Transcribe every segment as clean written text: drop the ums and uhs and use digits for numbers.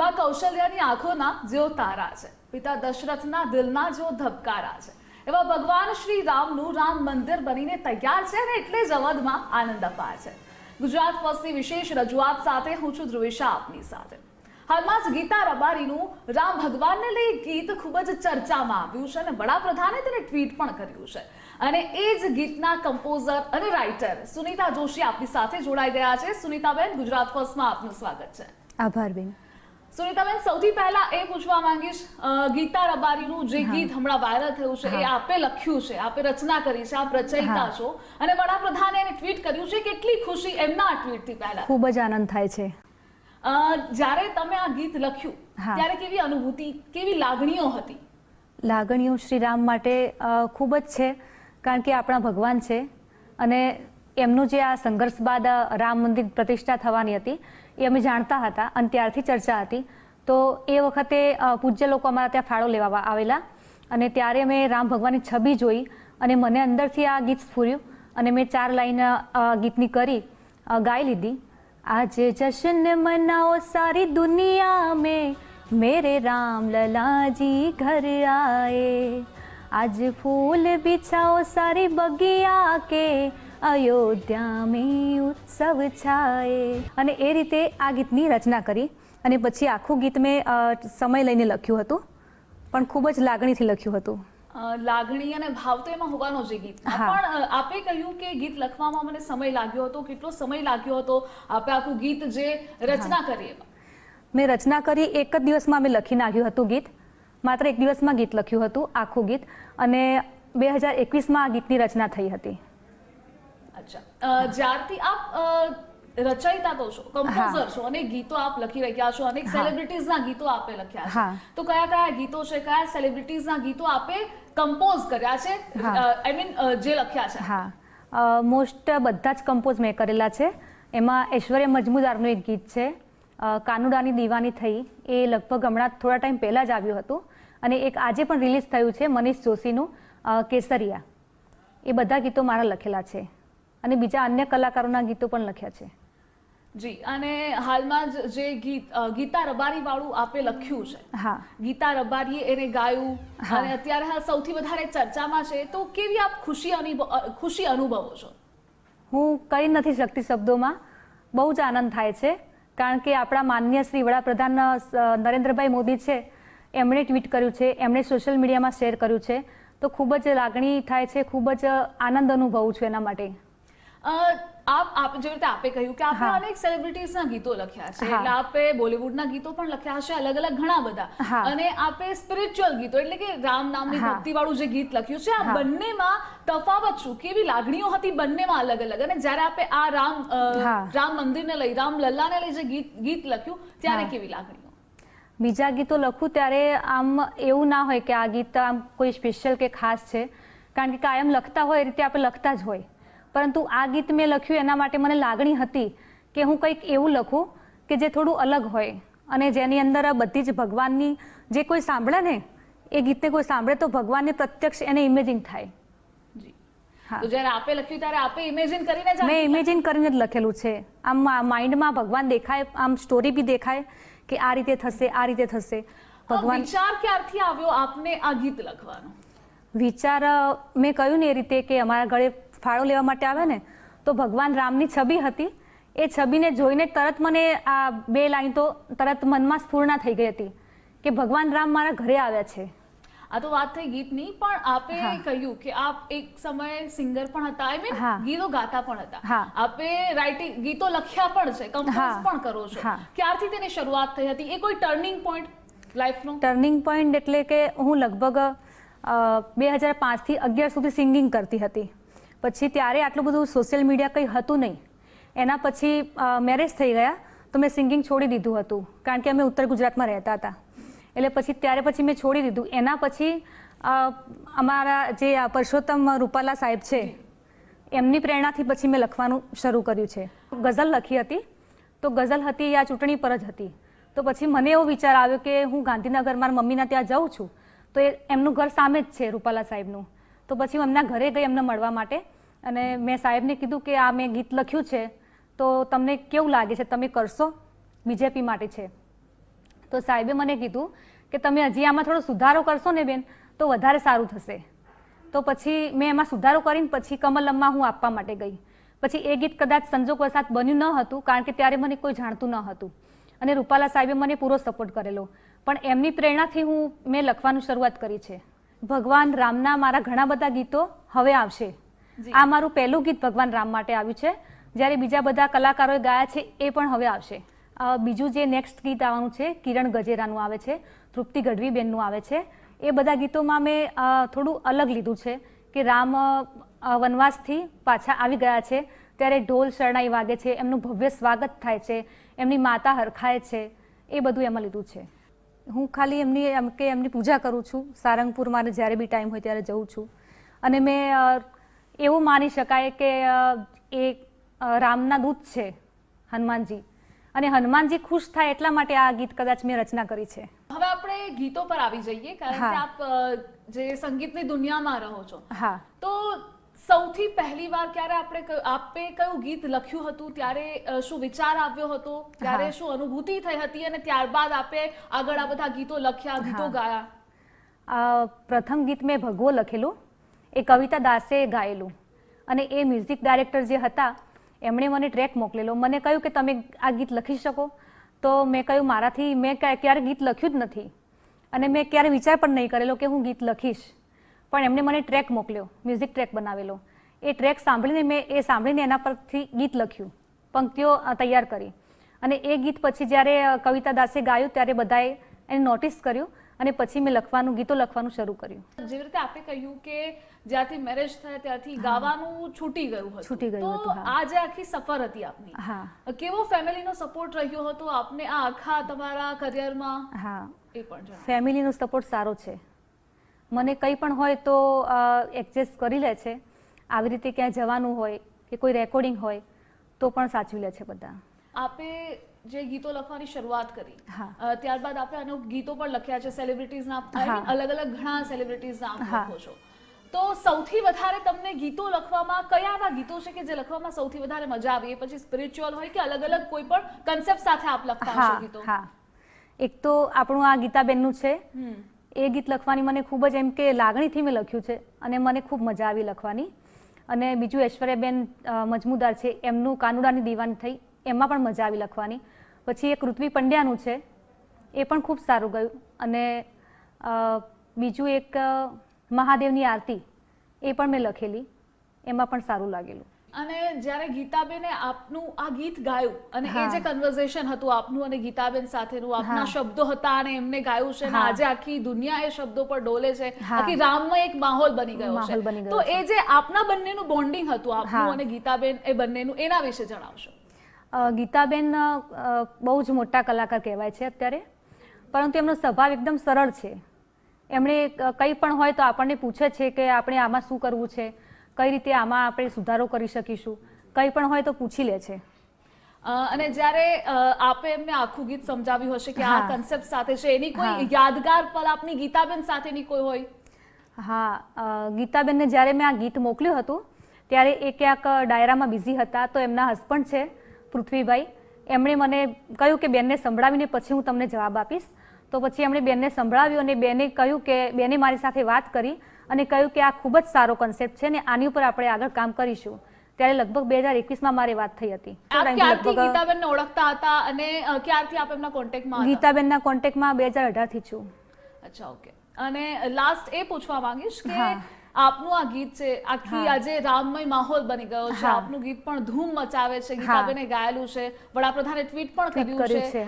માં કૌશલ્યાની આંખોના જેઓ તારા છે, પિતા દશરથના દિલના જેઓ ધબકારા છે, એવા ભગવાન શ્રી રામનું રામ મંદિર બનીને તૈયાર છે અને એટલે જ અવધમાં આનંદ અપાર છે। ગુજરાત ફર્સ્ટની વિશેષ રજૂઆત સાથે હું છું ધ્રુવિશા આપની સાથે। હાલમાં જ ગીતા રબારીનું રામ ભગવાનને લઈ ગીત ખૂબ જ ચર્ચામાં આવ્યું છે અને વડાપ્રધાને તેને ટ્વીટ પણ કર્યું છે અને એ જ ગીતના કમ્પોઝર અને રાઇટર સુનીતા જોશી આપની સાથે જોડાઈ ગયા છે। સુનીતાબેન, ગુજરાત ફર્સ્ટમાં આપનું સ્વાગત છે। આભાર બેન। સુનીતાબેન, સૌથી પહેલા એ પૂછવા માંગીશ, ગીતા રબારીનું જે ગીત હમણાં વાયરલ થયું છે એ આપે લખ્યું છે, આપે રચના કરી છે, આપ રચયિતા છો અને વડાપ્રધાને એને ટ્વીટ કર્યું છે। કેટલી ખુશી એમના ટ્વીટથી પહેલા? ખૂબ જ આનંદ થાય છે। જ્યારે તમે આ ગીત લખ્યું ત્યારે કેવી અનુભૂતિ, કેવી લાગણીઓ હતી? લાગણીઓ શ્રી રામ માટે ખૂબ જ છે, કારણ કે આપણા ભગવાન છે અને એમનું જે આ સંઘર્ષ બાદ રામ મંદિર પ્રતિષ્ઠા થવાની હતી એ અમે જાણતા હતા અને ત્યારથી ચર્ચા હતી। તો એ વખતે પૂજ્ય લોકો અમારા ત્યાં ફાળો લેવા આવેલા અને ત્યારે મેં રામ ભગવાનની છબી જોઈ અને મને અંદરથી આ ગીત સ્ફૂર્યું અને મેં 4 લાઈન ગીતની કરી ગાઈ લીધી। આજે જશ્ન મનાઓ સારી દુનિયા में मेरे राम लला जी घर आए, आज फूल बिछाओ सारी बगिया के अयोध्या में उत्सव छाए। અને એ રીતે આ ગીતની રચના કરી અને પછી આખું ગીત મેં સમય લઈને લખ્યું હતું, પણ ખૂબ જ લાગણીથી લખ્યું હતું। લાગણી અને ભાવ તો એમાં હોવાનો જ ગીત, પણ આપે કહ્યું કે ગીત લખવામાં મને સમય લાગ્યો હતો। કેટલો સમય લાગ્યો હતો આપે આખું ગીત જે રચના કરી એમાં? મેં રચના કરી એક જ દિવસમાં મેં લખી નાખ્યું હતું ગીત, માત્ર એક દિવસમાં ગીત લખ્યું હતું આખું ગીત અને 2021માં આ ગીતની રચના થઈ હતી। અચ્છા, જ્યારથી આપ રચયિતા તો છો, કમ્પોઝર છો અને ગીતો આપ લખી રહ્યા છો, અનેક સેલિબ્રિટીઝના ગીતો આપે લખ્યા છે, તો કયા કયા ગીતો છે, કયા સેલિબ્રિટીઝના ગીતો આપે કમ્પોઝ કર્યા છે, આઈ મીન જે લખ્યા છે? હા, મોસ્ટ બધા જ કમ્પોઝ મેં કરેલા છે। એમાં ઐશ્વર્ય મજમુદારનું એક ગીત છે, કાનુડાની દીવાની થઈ, એ લગભગ હમણાં થોડા ટાઈમ પહેલાં જ આવ્યું હતું અને એક આજે પણ રિલીઝ થયું છે મનીષ જોશીનું કેસરિયા। એ બધા ગીતો મારા લખેલા છે અને બીજા અન્ય કલાકારોના ગીતો પણ લખ્યા છે। જી, અને હાલમાં જે ગીત ગીતા રબારી વાળું આપે લખ્યું છે, ગીતા રબારીએ એને ગાયું અને અત્યારે હાલ સૌથી વધારે ચર્ચામાં છે, તો કેવી આપ ખુશી અનુભવો છો? હું કહી નથી શકતી શબ્દોમાં, બહુ જ આનંદ થાય છે, કારણ કે આપણા માનનીય શ્રી વડાપ્રધાન નરેન્દ્રભાઈ મોદી છે, એમણે ટ્વીટ કર્યું છે, એમણે સોશિયલ મીડિયામાં શેર કર્યું છે, તો ખૂબ જ લાગણી થાય છે, ખૂબ જ આનંદ અનુભવું છું એના માટે। આપ જેવી રીતે આપે કહ્યું કે આપણે અનેક સેલિબ્રિટીઝના ગીતો લખ્યા છે, એટલે આપે બોલિવૂડના ગીતો પણ લખ્યા છે, અલગ અલગ ઘણા બધા, અને આપે સ્પિરિચ્યુઅલ ગીતો એટલે કે રામ નામની ભક્તિ વાળું જે ગીત લખ્યું છે, આ બંનેમાં તફાવત શું, કેવી લાગણીઓ હતી બંનેમાં અલગ અલગ? અને જ્યારે આપે આ રામ મંદિરને લઈ, રામ લલ્લાને લઈ જે ગીત લખ્યું ત્યારે કેવી લાગણીઓ? બીજા ગીતો લખું ત્યારે આમ એવું ના હોય કે આ ગીત આમ કોઈ સ્પેશિયલ કે ખાસ છે, કારણ કે કાયમ લખતા હોય એ રીતે આપણે લખતા જ હોય, પરંતુ આ ગીત મેં લખ્યું એના માટે મને લાગણી હતી કે હું કંઈક એવું લખું કે જે થોડું અલગ હોય અને જેની અંદર બધી જ ભગવાનની, જે કોઈ સાંભળે ને એ ગીતને કોઈ સાંભળે તો ભગવાનને પ્રત્યક્ષ એને ઇમેજિન થાય। તો જ્યારે આપે લખ્યું ત્યારે આપે ઇમેજિન કરીને જ? મેં ઇમેજિન કરીને જ લખેલું છે, આમ માઇન્ડમાં ભગવાન દેખાય, આમ સ્ટોરી બી દેખાય કે આ રીતે થશે, આ રીતે થશે। ભગવાન વિચાર ક્યારથી આવ્યો આપને આ ગીત લખવાનો? વિચાર મેં કહ્યું ને એ રીતે કે અમારા ઘરે ફાળો લેવા માટે આવે ને તો ભગવાન રામની છબી હતી, એ છબીને જોઈને તરત મને આ 2 લાઈન તો તરત મનમાં સ્ફૂર્ણા થઈ ગઈ હતી કે ભગવાન રામ મારા ઘરે આવ્યા છે। આ તો વાત થઈ ગીતની, પણ આપે કહ્યું કે આપ એક સમયે સિંગર પણ હતા, આઈ મીન ગીતો ગાતા પણ હતા, આપે રાઇટિંગ ગીતો લખ્યા પણ છે, કમ્પોઝ પણ કરો છો, ક્યારથી તેની શરૂઆત થઈ હતી? એ કોઈ ટર્નિંગ પોઈન્ટ લાઈફનો? ટર્નિંગ પોઈન્ટ એટલે કે હું લગભગ 2005 થી 11 સુધી સિંગિંગ કરતી હતી, પછી ત્યારે આટલું બધું સોશિયલ મીડિયા કંઈ હતું નહીં, એના પછી મેરેજ થઈ ગયા તો મેં સિંગિંગ છોડી દીધું હતું, કારણ કે અમે ઉત્તર ગુજરાતમાં રહેતા હતા, એટલે પછી મેં છોડી દીધું। એના પછી અમારા જે પરસોત્તમ રૂપાલા સાહેબ છે એમની પ્રેરણાથી પછી મેં લખવાનું શરૂ કર્યું છે। ગઝલ લખી હતી, તો ગઝલ હતી આ ચૂંટણી પર જ હતી, તો પછી મને એવો વિચાર આવ્યો કે હું ગાંધીનગર મારા મમ્મીના ત્યાં જાઉં છું તો એમનું ઘર સામે જ છે રૂપાલા સાહેબનું, તો પછી હું એમના ઘરે ગઈ એમને મળવા માટે અને મેં સાહેબને કીધું કે આ મેં ગીત લખ્યું છે તો તમને કેવું લાગે છે, તમે કરશો? બીજેપી માટે છે। તો સાહેબે મને કીધું કે તમે હજી આમાં થોડો સુધારો કરશો ને બેન તો વધારે સારું થશે. તો પછી મેં એમાં સુધારો કરીને પછી કમલમમાં હું આપવા માટે ગઈ. પછી એ ગીત કદાચ સંજોગવશાત બન્યું ન હતું, કારણ કે ત્યારે મને કોઈ જાણતું ન હતું અને રૂપાલા સાહેબે મને પૂરો સપોર્ટ કરેલો. પણ એમની પ્રેરણાથી મેં લખવાનું શરૂઆત કરી છે. ભગવાન રામના મારા ઘણા બધા ગીતો હવે આવશે. આ મારું પહેલું ગીત ભગવાન રામ માટે આવ્યું છે, જ્યારે બીજા બધા કલાકારોએ ગાયા છે એ પણ હવે આવશે. બીજું જે નેક્સ્ટ ગીત આવવાનું છે કિરણ ગજેરાનું આવે છે, તૃપ્તિ ગઢવી બેનનું આવે છે. એ બધા ગીતોમાં મેં થોડું અલગ લીધું છે કે રામ વનવાસથી પાછા આવી ગયા છે ત્યારે ઢોલ શરણાઈ વાગે છે, એમનું ભવ્ય સ્વાગત થાય છે, એમની માતા હરખાય છે, એ બધું એમાં લીધું છે. હું ખાલી એમની પૂજા કરું છું. સારંગપુર મારે જ્યારે બી ટાઈમ હોય ત્યારે જઉં છું. અને મેં એવું માની શકાય કે એ રામના દૂત છે હનુમાનજી, અને હનુમાનજી ખુશ થાય એટલા માટે આ ગીત કદાચ મેં રચના કરી છે. હવે આપણે ગીતો પર આવી જઈએ, કારણ કે આપ જે સંગીતની દુનિયામાં રહો છો. હા. તો સૌથી પહેલી વાર ક્યારે આપે કયું ગીત લખ્યું હતું, ત્યારે શું વિચાર આવ્યો હતો, ત્યારે શું અનુભૂતિ થઈ હતી, અને ત્યારબાદ આપે આગળ આ બધા ગીતો લખ્યા, ગીતો ગાયા? પ્રથમ ગીત મેં ભગવો લખેલું, એ કવિતા દાસે ગાયેલું, અને એ મ્યુઝિક ડાયરેક્ટર જે હતા એમણે મને ટ્રેક મોકલેલો. મને કહ્યું કે તમે આ ગીત લખી શકો? તો મેં કહ્યું મારાથી, મેં ક્યારે ગીત લખ્યું જ નથી અને મેં ક્યારે વિચાર પણ નહીં કરેલો કે હું ગીત લખીશ. પણ એમણે મને ટ્રેક મોકલ્યો, મ્યુઝિક ટ્રેક બનાવેલો. એ ટ્રેક સાંભળીને એના પરથી ગીત લખ્યું, પંક્તિઓ તૈયાર કરી. અને એ ગીત પછી જ્યારે કવિતા દાસે ગાયું ત્યારે બધાએ એને નોટિસ કર્યું અને પછી મેં ગીતો લખવાનું શરૂ કર્યું. જેવી રીતે આપે કહ્યું કે જ્યારથી મેરેજ થયા ત્યારથી ગાવાનું છૂટી ગયું હતું. તો આ જે આખી સફર હતી આપની, કેવો ફેમિલીનો સપોર્ટ રહ્યો હતો આપને આ આખા તમારા કરિયરમાં? હા, એ પણ ફેમિલીનો સપોર્ટ સારો છે. મને કંઈ પણ હોય તો એડજસ્ટ કરી લે છે. આવી રીતે ક્યાંય જવાનું હોય કે કોઈ રેકોર્ડિંગ હોય તો પણ સાચવી લે છે બધા. આપે જે ગીતો લખવાની શરૂઆત કરી, ત્યારબાદ આપણે અમુક ગીતો પણ લખ્યા છે સેલિબ્રિટીઝના, અલગ અલગ ઘણા સેલિબ્રિટીઝના લખો છો. તો સૌથી વધારે તમને ગીતો લખવામાં કયા એવા ગીતો છે કે જે લખવામાં સૌથી વધારે મજા આવી? પછી સ્પિરિચ્યુઅલ હોય કે અલગ અલગ કોઈ પણ કન્સેપ્ટ સાથે આપ લખતા હશો ગીતો. હા, એક તો આપણું આ ગીતાબેનનું છે. એ ગીત લખવાની મને ખૂબ જ એમ કે લાગણીથી મેં લખ્યું છે અને મને ખૂબ મજા આવી લખવાની. અને બીજું ઐશ્વર્યાબેન મજમુદાર છે, એમનું કાનુડાની દીવાની થઈ, એમાં પણ મજા આવી લખવાની. પછી એક ઋત્વી પંડ્યાનું છે, એ પણ ખૂબ સારું ગયું. અને બીજું એક મહાદેવની આરતી, એ પણ મેં લખેલી, એમાં પણ સારું લાગેલું. અને જ્યારે ગીતાબેને આપનું આ ગીત ગાયું અને એ જે કન્વર્ઝેશન હતું આપનું અને ગીતાબેન સાથેનું, આપના શબ્દો હતા અને એમને ગાયું છે, અને આજે આખી દુનિયા એ શબ્દો પર ડોલે છે, આખી રામમય એક માહોલ બની ગયો છે. તો એ જે આપના બંનેનું બોન્ડિંગ હતું, આપનું અને ગીતાબેન, એ બંનેનું, એના વિશે જણાવશો. ગીતાબેન બહુ જ મોટા કલાકાર કહેવાય છે અત્યારે, પરંતુ એમનો સ્વભાવ એકદમ સરળ છે. એમણે કંઈ પણ હોય તો આપણને પૂછે છે કે આપણે આમાં શું કરવું છે, કઈ રીતે આમાં આપણે સુધારો કરી શકીશું, કંઈ પણ હોય તો પૂછી લે છે. અને જ્યારે આપે એમને આખું ગીત સમજાવ્યું હશે કે આ કન્સેપ્ટ સાથે છે, એની કોઈ યાદગાર પલ આપની ગીતાબેન સાથેની કોઈ હોય? હા, ગીતાબેનને જ્યારે મેં આ ગીત મોકલ્યું હતું ત્યારે એ ક્યાંક ડાયરામાં બિઝી હતા, તો એમના હસબન્ડ છે પૃથ્વીભાઈ, એમણે મને કહ્યું કે બેનને સંભળાવીને પછી હું તમને જવાબ આપીશ. તો પછી એમણે બેનને સંભળાવ્યું અને બેને કહ્યું કે બેને મારી સાથે વાત કરી અને કહ્યું કે આ ખૂબ જ સારો કન્સેપ્ટ છે ને આની ઉપર આપણે આગળ કામ કરીશું. ત્યારે લગભગ 2021માં મારી વાત થઈ હતી. ક્યારથી ગીતાબેનને ઓળખતા હતા અને ક્યારથી આપ એમના કોન્ટેક્ટમાં? ગીતાબેનના કોન્ટેક્ટમાં 2018 થી છું. અચ્છા, ઓકે. અને લાસ્ટ એ પૂછવા માંગીશ કે આપનું આ ગીત છે, આખી આજે રામમય માહોલ બની ગયો છે, આપનું ગીત પણ ધૂમ મચાવે છે, ગીતાબેને ગાયેલું છે, વડાપ્રધાને ટ્વીટ પણ કર્યું છે.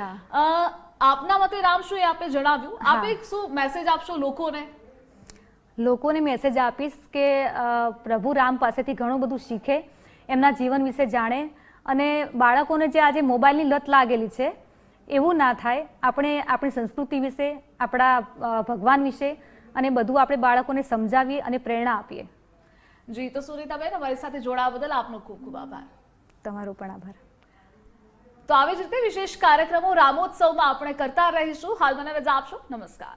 આપના મતે રામ શું એ આપે જણાવ્યું, આપે શું મેસેજ આપશો લોકોને? લોકોને મેસેજ આપીશ કે પ્રભુ રામ પાસેથી ઘણું બધું શીખે, એમના જીવન વિશે જાણે, અને બાળકોને જે આજે મોબાઈલની લત લાગેલી છે એવું ના થાય. આપણે આપણી સંસ્કૃતિ વિશે, આપણા ભગવાન વિશે અને બધું આપણે બાળકોને સમજાવીએ અને પ્રેરણા આપીએ. જી, તો સુનીતાબેન, અમારી સાથે જોડાવા બદલ આપનો ખૂબ ખૂબ આભાર. તમારો પણ આભાર. તો આવી જ રીતે વિશેષ કાર્યક્રમો રામોત્સવમાં આપણે કરતા રહીશું. હાલ મને રજા આપશો. નમસ્કાર.